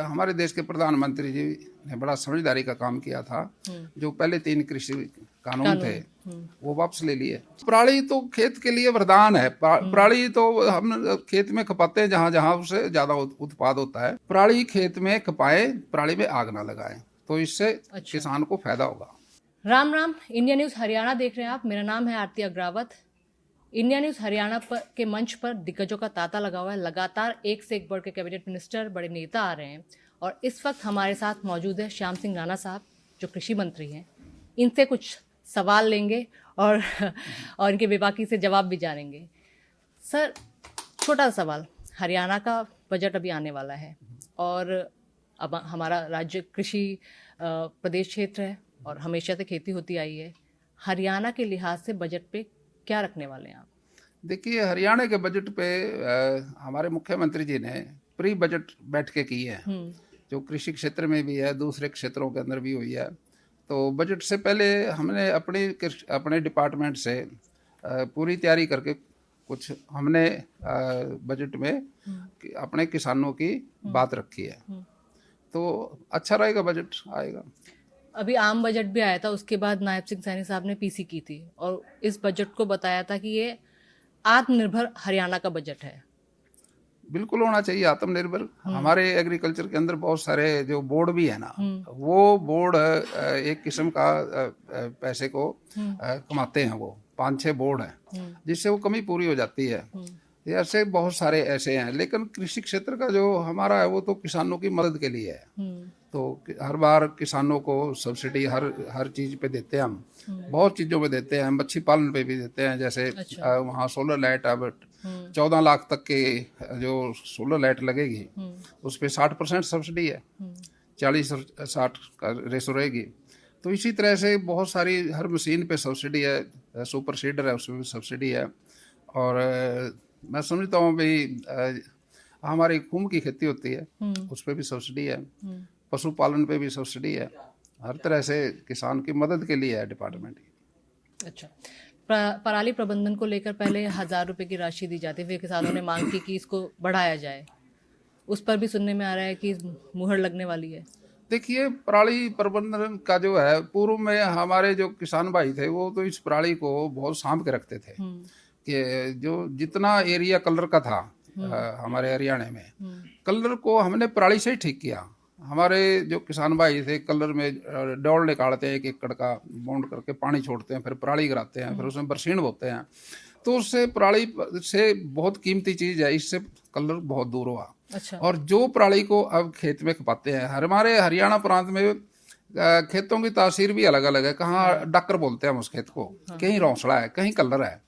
हमारे देश के प्रधानमंत्री जी ने बड़ा समझदारी का काम किया था। जो पहले 3 कृषि कानून थे वो वापस ले लिए। पराली तो खेत के लिए वरदान है। पराली तो हम खेत में खपाते हैं जहाँ जहाँ उससे ज्यादा उत्पाद होता है। पराली खेत में खपाएं, पराली में आग ना लगाएं, तो इससे किसान को फायदा होगा। राम राम। इंडिया न्यूज हरियाणा देख रहे हैं आप। मेरा नाम है आरती अग्रावत। इंडिया न्यूज हरियाणा के मंच पर दिग्गजों का तांता लगा हुआ है। लगातार एक से एक बढ़ के कैबिनेट मिनिस्टर, बड़े नेता आ रहे हैं और इस वक्त हमारे साथ मौजूद है श्याम सिंह राणा साहब, जो कृषि मंत्री हैं। इनसे कुछ सवाल लेंगे और इनके बेबाकी से जवाब भी जानेंगे। सर, छोटा सवाल, हरियाणा का बजट अभी आने वाला है और अब हमारा राज्य कृषि प्रदेश क्षेत्र है और हमेशा से खेती होती आई है। हरियाणा के लिहाज से बजट पे क्या रखने वाले हैं आप? देखिए, हरियाणा के बजट पे हमारे मुख्यमंत्री जी ने प्री बजट बैठकें की है, जो कृषि क्षेत्र में भी है, दूसरे क्षेत्रों के अंदर भी हुई है। तो बजट से पहले हमने अपने डिपार्टमेंट से पूरी तैयारी करके कुछ हमने बजट में अपने किसानों की बात रखी है। तो अच्छा रहेगा, बजट आएगा। अभी आम बजट भी आया था, उसके बाद नायब सिंह सैनी साहब ने पीसी की थी और इस बजट को बताया था कि ये आत्मनिर्भर हरियाणा का बजट है। बिल्कुल होना चाहिए आत्मनिर्भर। हमारे एग्रीकल्चर के अंदर बहुत सारे जो बोर्ड भी है ना, वो बोर्ड एक किस्म का पैसे को कमाते हैं। वो 5-6 बोर्ड हैं जिससे वो कमी पूरी हो जाती है। ऐसे बहुत सारे ऐसे हैं, लेकिन कृषि क्षेत्र का जो हमारा है वो तो किसानों की मदद के लिए है। तो हर बार किसानों को सब्सिडी हर चीज पे देते हैं हम, बहुत चीजों पे देते हैं। मच्छी पालन पे भी देते हैं। जैसे वहाँ सोलर लाइट अब 14 लाख तक के जो सोलर लाइट लगेगी उस पर 60% सब्सिडी है, 40-60 का रेशो रहेगी। तो इसी तरह से बहुत सारी हर मशीन पे सब्सिडी है। सुपर सीडर है, उसमें भी सब्सिडी है। और मैं समझता हूँ भाई हमारी खून की खेती होती है, उस पर भी सब्सिडी है। पशुपालन पे भी सब्सिडी है। हर तरह से किसान की मदद के लिए है डिपार्टमेंट। अच्छा, पराली प्रबंधन को लेकर पहले 1000 रुपए की राशि दी जाती, फिर किसानों ने मांग की कि इसको बढ़ाया जाए। उस पर भी सुनने में आ रहा है कि मुहर लगने वाली है। देखिए, पराली प्रबंधन का जो है, पूर्व में हमारे जो किसान भाई थे वो तो इस पराली को बहुत सांभ के रखते थे कि जो जितना एरिया कलर का था हमारे हरियाणा में, कलर को हमने पराली से ही ठीक किया। हमारे जो किसान भाई थे कलर में डोल निकालते हैं, 1 एकड़ का बाउंड करके पानी छोड़ते हैं, फिर पराली गिराते हैं, फिर उसमें बरसीन बोते हैं। तो उससे पराली से बहुत कीमती चीज है, इससे कलर बहुत दूर हुआ। अच्छा। और जो पराली को अब खेत में खपाते हैं, हमारे हरियाणा प्रांत में खेतों की तासीर भी अलग अलग है। कहाँ डाकर बोलते हैं हम उस खेत को, कहीं रौसड़ा है, कहीं कलर है।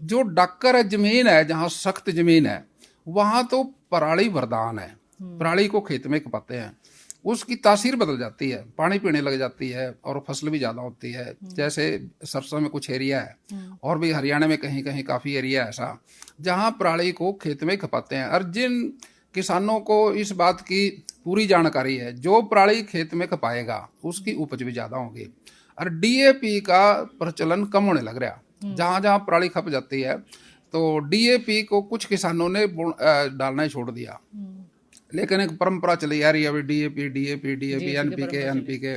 जो डाकर है, जमीन है जहाँ सख्त जमीन है, वहां तो पराली वरदान है। पराली को खेत में खपाते हैं, उसकी तासीर बदल जाती है, पानी पीने लग जाती है और फसल भी ज्यादा होती है। जैसे सरसों में कुछ एरिया है और भी हरियाणा में कहीं कहीं काफी एरिया है ऐसा जहां पराली को खेत में खपाते हैं। और जिन किसानों को इस बात की पूरी जानकारी है, जो पराली खेत में खपाएगा उसकी उपज भी ज्यादा होगी। और डीएपी का प्रचलन कम होने लग रहा। जहां जहां पराली खप जाती है तो डीएपी को कुछ किसानों ने डालना ही छोड़ दिया। लेकिन एक परंपरा चली आ रही है अभी डीएपी एनपीके।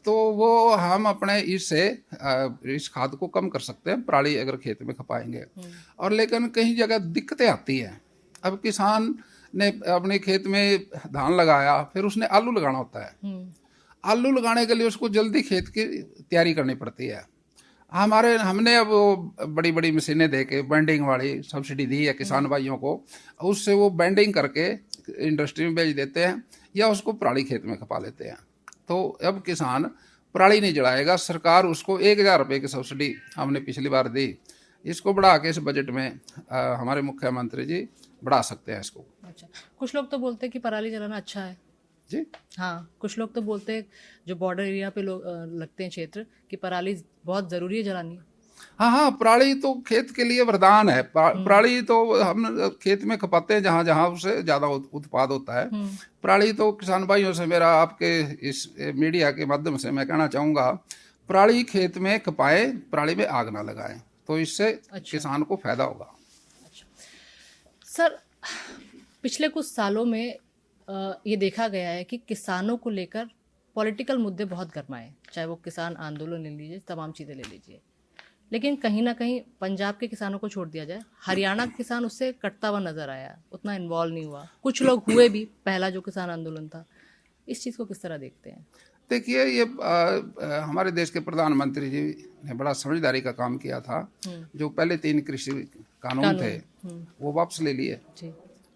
तो वो हम अपने इस खाद को कम कर सकते हैं पराली अगर खेत में खपाएंगे। और लेकिन कहीं जगह दिक्कतें आती हैं। अब किसान ने अपने खेत में धान लगाया, फिर उसने आलू लगाना होता है। आलू लगाने के लिए उसको जल्दी खेत की तैयारी करनी पड़ती है। हमने अब वो बड़ी बड़ी मशीनें दे के बैंडिंग वाली सब्सिडी दी है किसान भाइयों को। उससे वो बैंडिंग करके इंडस्ट्री में बेच देते हैं या उसको पराली खेत में खपा लेते हैं। तो अब किसान पराली नहीं जलाएगा। सरकार उसको 1000 रुपये की सब्सिडी हमने पिछली बार दी। इसको बढ़ा के इस बजट में हमारे मुख्यमंत्री जी बढ़ा सकते हैं इसको। अच्छा, कुछ लोग तो बोलते हैं कि पराली जलाना अच्छा है जी। हाँ, कुछ लोग तो बोलते हैं, जो बॉर्डर एरिया पे लोग लगते हैं क्षेत्र, कि पराली बहुत जरूरी है जलानी। हाँ, पराली तो खेत के लिए वरदान है। पराली तो हम खेत में खपाते हैं जहाँ जहाँ उससे ज्यादा उत्पाद होता है। पराली तो किसान भाइयों से मेरा आपके इस मीडिया के माध्यम से मैं कहना चाहूंगा, पराली खेत में खपाएं, पराली में आग ना लगाएं, तो इससे किसान को फायदा होगा। अच्छा। सर, पिछले कुछ सालों में ये देखा गया है कि किसानों को लेकर पॉलिटिकल मुद्दे बहुत गरमाए, चाहे वो किसान आंदोलन ले लीजिए, तमाम चीज़ें ले लीजिए, लेकिन कहीं ना कहीं पंजाब के किसानों को छोड़ दिया जाए, हरियाणा का किसान उससे कटता हुआ नजर आया, उतना इन्वॉल्व नहीं हुआ। कुछ लोग हुए भी, पहला जो किसान आंदोलन था। इस चीज़ को किस तरह देखते हैं? देखिए, ये हमारे देश के प्रधानमंत्री जी ने बड़ा समझदारी का काम किया था। जो पहले 3 कृषि कानून थे वो वापस ले लिए। जी।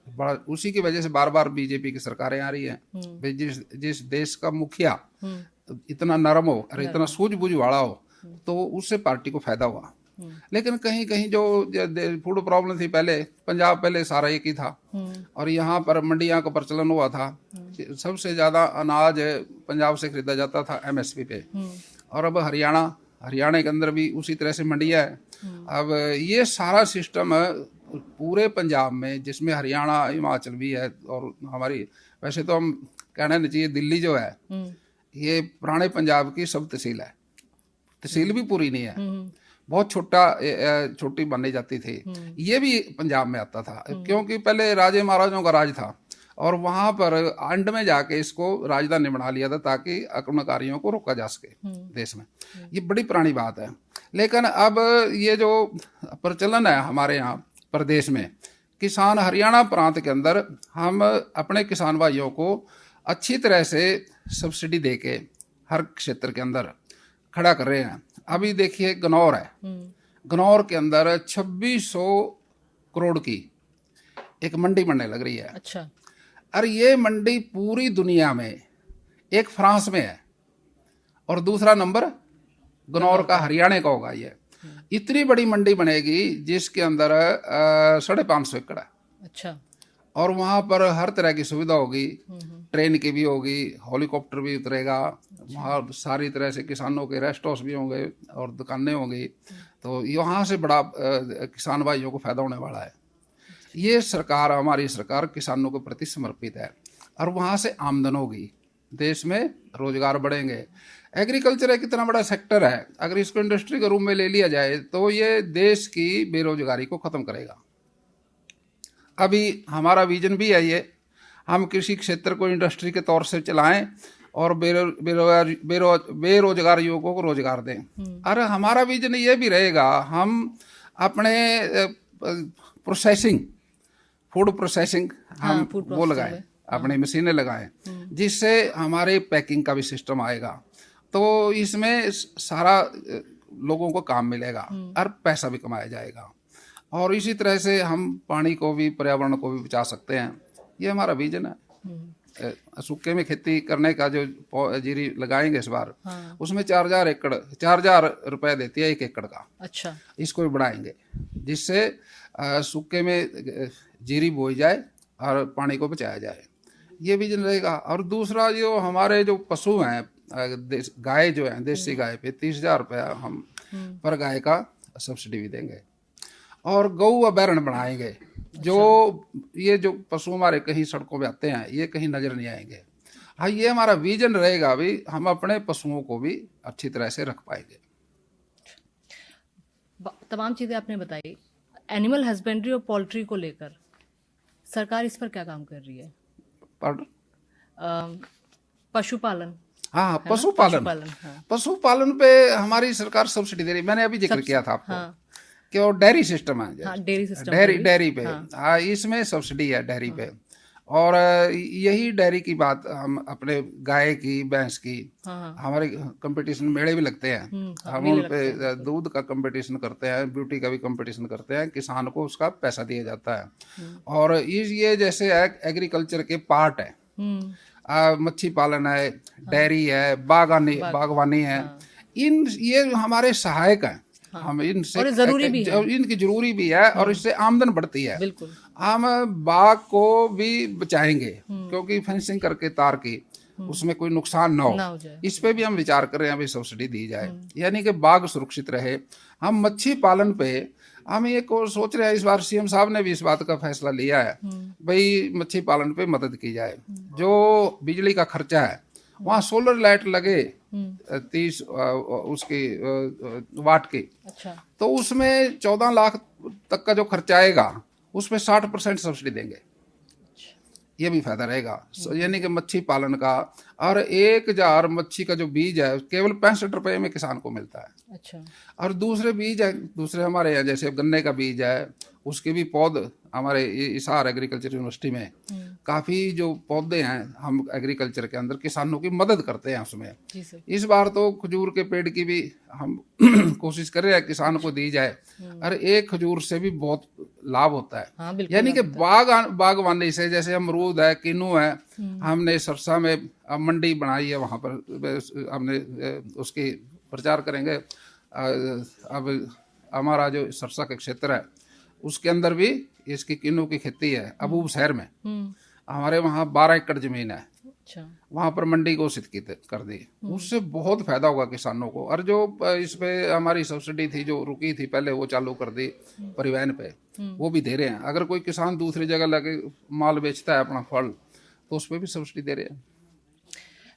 बड़ा उसी की वजह से बार बार बीजेपी की सरकारें आ रही हैं। भाई जिस देश का मुखिया इतना नरम हो और इतना सूझबूझ वाला हो तो उससे पार्टी को फायदा हुआ। लेकिन कहीं कहीं जो फूड प्रॉब्लम थी, पहले पंजाब पहले सारा एक ही था और यहाँ पर मंडियाँ का प्रचलन हुआ था। सबसे ज्यादा अनाज पंजाब से खरीदा जाता था एमएसपी पे। और अब हरियाणा के अंदर भी उसी तरह से मंडियाँ है। अब ये सारा सिस्टम पूरे पंजाब में, जिसमें हरियाणा हिमाचल भी है और हमारी, वैसे तो हम कहना नहीं चाहिए, दिल्ली जो है ये पुराने पंजाब की सब तहसील है। तहसील भी पूरी नहीं है, बहुत छोटी मानी जाती थी। ये भी पंजाब में आता था क्योंकि पहले राजे महाराजों का राज था और वहां पर अंड में जाके इसको राजधानी बना लिया था ताकि आक्रमणकारियों को रोका जा सके देश में। ये बड़ी पुरानी बात है। लेकिन अब ये जो प्रचलन है हमारे यहाँ प्रदेश में, किसान हरियाणा प्रांत के अंदर हम अपने किसान भाइयों को अच्छी तरह से सब्सिडी देके हर क्षेत्र के अंदर खड़ा कर रहे हैं। अभी देखिए गन्नौर है, गन्नौर के अंदर 2600 करोड़ की एक मंडी बनने लग रही है। अच्छा। और ये मंडी पूरी दुनिया में एक फ्रांस में है और दूसरा नंबर गन्नौर का हरियाणा का होगा। ये इतनी बड़ी मंडी बनेगी जिसके अंदर 550 एकड़ है। अच्छा। और वहां पर हर तरह की सुविधा होगी, ट्रेन की भी होगी, हेलीकॉप्टर भी उतरेगा, वहाँ सारी तरह से किसानों के रेस्ट हाउस भी होंगे और दुकानें होंगी। तो यहाँ से बड़ा किसान भाइयों को फायदा होने वाला है। ये सरकार, हमारी सरकार किसानों के प्रति समर्पित है और वहाँ से आमदन होगी, देश में रोजगार बढ़ेंगे। एग्रीकल्चर एक इतना बड़ा सेक्टर है, अगर इसको इंडस्ट्री के रूप में ले लिया जाए तो ये देश की बेरोजगारी को खत्म करेगा। अभी हमारा विजन भी है ये, हम कृषि क्षेत्र को इंडस्ट्री के तौर से चलाएं और बेरोजगार युवकों को रोजगार दें। और हमारा विजन ये भी रहेगा, हम अपने प्रोसेसिंग, फूड प्रोसेसिंग हम वो लगाएं, अपनी मशीनें लगाएं, जिससे हमारे पैकिंग का भी सिस्टम आएगा। तो इसमें सारा लोगों को काम मिलेगा और पैसा भी कमाया जाएगा। और इसी तरह से हम पानी को भी, पर्यावरण को भी बचा सकते हैं। ये हमारा विजन है। सूखे में खेती करने का जो जीरी लगाएंगे इस बार, उसमें 4,000 रुपए देती है 1 एकड़ का। अच्छा। इसको भी बढ़ाएंगे जिससे सूखे में जीरी बोई जाए और पानी को बचाया जाए। ये विजन रहेगा। और दूसरा, जो हमारे जो पशु हैं, गाय जो है, देसी गाय पे 30,000 रुपया हम पर गाय का सब्सिडी भी देंगे। और गौ अभयारण्य बनाएंगे। जो ये जो पशु हमारे कहीं सड़कों पे आते हैं, ये कहीं नजर नहीं आएंगे। हाँ, ये हमारा विजन रहेगा भी, हम अपने पशुओं को भी अच्छी तरह से रख पाएंगे। तमाम चीजें आपने बताई। एनिमल हस्बेंड्री और पोल्ट्री को लेकर सरकार इस पर क्या काम कर रही है? पशुपालन। हाँ, पशुपालन पे हमारी सरकार सब्सिडी दे रही है। मैंने अभी जिक्र किया था आपको कि वो डेयरी सिस्टम है, डेयरी पे। हाँ, इसमें सब्सिडी है डेयरी पे। और यही डेयरी की बात हम अपने गाय की, भैंस की, हमारे कंपटीशन मेले भी लगते हैं, हम उन पे दूध का कंपटीशन करते हैं, ब्यूटी का भी कंपटीशन करते हैं, किसान को उसका पैसा दिया जाता है। और ये जैसे एग्रीकल्चर के पार्ट है, मच्छी पालन है, डेयरी है, बागवानी है, ये हमारे सहायक हैं। हम इनसे जरूरी भी है, इनकी जरूरी भी है और इससे आमदन बढ़ती है। बिल्कुल। हम बाग को भी बचाएंगे क्योंकि फेंसिंग करके तार की, उसमें कोई नुकसान ना हो इस पे भी हम विचार कर रहे हैं, अभी सब्सिडी दी जाए, यानी कि बाग सुरक्षित रहे। हम मच्छी पालन पे हम ये को सोच रहे हैं, इस बार सीएम साहब ने भी इस बात का फैसला लिया है, भाई मच्छी पालन पे मदद की जाए। जो बिजली का खर्चा है वहाँ सोलर लाइट लगे 30 उसकी वाट की। अच्छा। तो उसमें 14 लाख तक का जो खर्चा आएगा उसमें 60% सब्सिडी देंगे। ये भी फायदा रहेगा। यानी कि मच्छी पालन का, और 1000 मच्छी का जो बीज है केवल 65 रुपए में किसान को मिलता है। अच्छा। और दूसरे बीज है, दूसरे हमारे यहाँ जैसे गन्ने का बीज है, उसके भी पौध हमारे हिसार एग्रीकल्चर यूनिवर्सिटी में काफ़ी जो पौधे हैं, हम एग्रीकल्चर के अंदर किसानों की मदद करते हैं उसमें। जी सर। इस बार तो खजूर के पेड़ की भी हम कोशिश कर रहे हैं किसान को दी जाए, और एक खजूर से भी बहुत लाभ होता है। हाँ बिल्कुल। यानी कि बागवानी से, जैसे अमरूद है, किन्नू है, हमने सरसा में अब मंडी बनाई है, वहाँ पर हमने उसकी प्रचार करेंगे। अब हमारा जो सरसा का क्षेत्र है उसके अंदर भी इसकी किन्नू की खेती है। अबूब शहर में हमारे वहाँ 12 एकड़ जमीन है, अच्छा। वहाँ पर मंडी घोषित की कर दी। उससे बहुत फायदा होगा किसानों को। और जो इस पे हमारी सब्सिडी थी जो रुकी थी पहले, वो चालू कर दी परिवहन पे, वो भी दे रहे हैं। अगर कोई किसान दूसरी जगह लगे माल बेचता है अपना फल, तो उस पर भी सब्सिडी दे रहे हैं।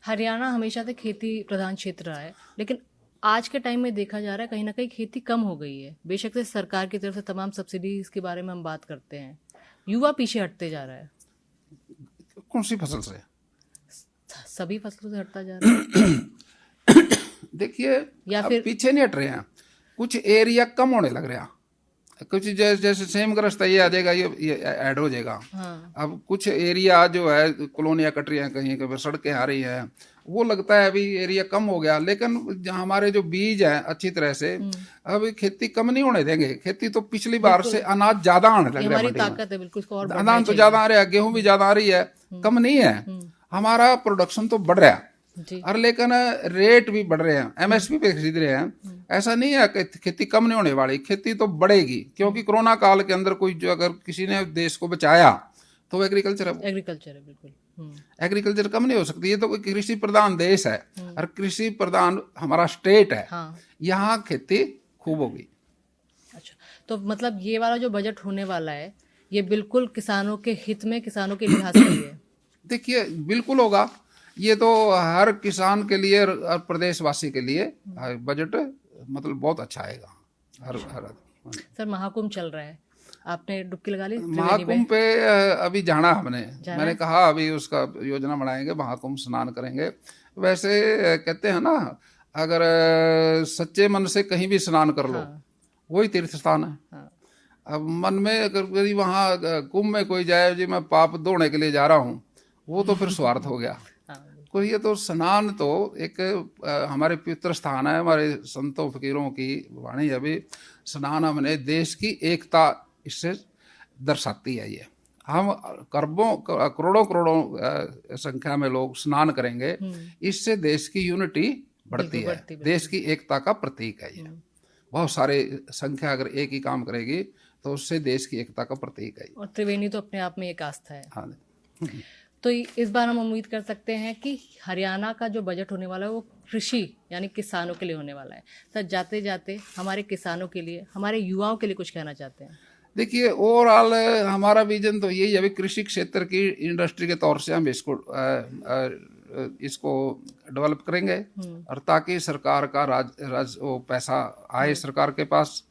हरियाणा हमेशा से खेती प्रधान क्षेत्र रहा है, लेकिन आज के टाइम में देखा जा रहा है कहीं ना कहीं खेती कम हो गई है। बेशक से सरकार की तरफ से तमाम सब्सिडीज के बारे में हम बात करते हैं, युवा पीछे हटते जा रहा है। कौन सी फसल से? सभी फसलों से हटता जा रहा है। देखिए, या अब फिर पीछे नहीं हट रहे हैं, कुछ एरिया कम होने लग रहा है। कुछ जैसे सेम ग्रस्त ये आ जाएगा, ये ऐड हो जाएगा। हाँ। अब कुछ एरिया जो है, कॉलोनियाँ कट रही हैं, कहीं कहीं सड़कें आ रही हैं, वो लगता है अभी एरिया कम हो गया। लेकिन हमारे जो बीज हैं अच्छी तरह से, अब खेती कम नहीं होने देंगे। खेती तो पिछली बार से अनाज ज्यादा आने लग रहा है। हमारी ताकत है बिल्कुल, इसको और बढ़ाना अनाज तो ज्यादा आ रहा है, गेहूं भी ज्यादा आ रही है, कम नहीं है। हमारा प्रोडक्शन तो बढ़ रहा है, जी। और लेकिन रेट भी बढ़ रहे हैं, एमएसपी पे खरीद रहे हैं। ऐसा नहीं है कि खेती कम नहीं होने वाली, खेती तो बढ़ेगी। क्योंकि कोरोना काल के अंदर कोई जो अगर किसी ने देश को बचाया तो एग्रीकल्चर है। एग्रीकल्चर है बिल्कुल। एग्रीकल्चर कम नहीं हो सकती। ये तो कोई कृषि प्रधान देश है, और कृषि प्रधान हमारा स्टेट है। हाँ। यहाँ खेती खूब होगी। अच्छा, तो मतलब ये वाला जो बजट होने वाला है, ये बिल्कुल किसानों के हित में, किसानों के लिहाज से है। देखिए, बिल्कुल होगा। ये तो हर किसान के लिए और प्रदेशवासी के लिए बजट मतलब बहुत अच्छा आएगा। हर सर, महाकुंभ चल रहा है, आपने डुबकी लगा ली? महाकुंभ पे अभी जाना हमने, मैंने कहा अभी उसका योजना बनाएंगे, महाकुंभ स्नान करेंगे। वैसे कहते हैं ना, अगर सच्चे मन से कहीं भी स्नान कर लो, वही तीर्थ स्थान है। हाँ। अब मन में अगर वहाँ कुंभ में कोई जाए जी मैं पाप धोने के लिए जा रहा हूँ, वो तो फिर स्वार्थ हो गया। तो ये तो स्नान तो एक हमारे पवित्र स्थान है, हमारे संतों फकीरों की वाणी। अभी स्नान हमने देश की एकता इससे दर्शाती है। ये हम करोड़ों संख्या में लोग स्नान करेंगे, इससे देश की यूनिटी बढ़ती है, देश की एकता का प्रतीक है। ये बहुत सारे संख्या अगर एक ही काम करेगी तो उससे देश की एकता का प्रतीक है। और त्रिवेणी तो अपने आप में एक आस्था है। हाँ। तो इस बार हम उम्मीद कर सकते हैं कि हरियाणा का जो बजट होने वाला है वो कृषि यानी किसानों के लिए होने वाला है। सर, जाते जाते हमारे किसानों के लिए, हमारे युवाओं के लिए कुछ कहना चाहते हैं? देखिए, ओवरऑल हमारा विजन तो यही है, अभी कृषि क्षेत्र की इंडस्ट्री के तौर से हम इसको डेवलप करेंगे, और ताकि सरकार का वो पैसा आए सरकार के पास,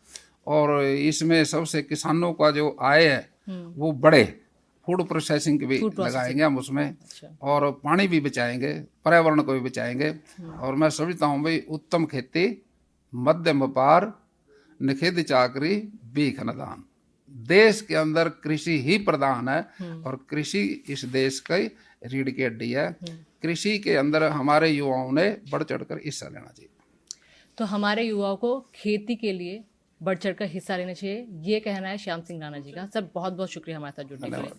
और इसमें सबसे किसानों का जो आय है वो बढ़े। फूड प्रोसेसिंग भी लगाएंगे हम उसमें। अच्छा। और पानी भी बचाएंगे, पर्यावरण को भी बचाएंगे। और मैं समझता हूँ भाई, उत्तम खेती, मध्यम व्यापार, निषेध चाकरी, भीख नदान। देश के अंदर कृषि ही प्रधान है, और कृषि इस देश की रीढ़ की हड्डी है। कृषि के अंदर हमारे युवाओं ने बढ़ चढ़कर हिस्सा लेना चाहिए। तो हमारे युवाओं को खेती के लिए बढ़ चढ़कर हिस्सा लेना चाहिए, ये कहना है श्याम सिंह राणा जी का। सर, बहुत बहुत शुक्रिया हमारे साथ जुड़ने के लिए।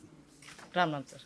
राम राम सर।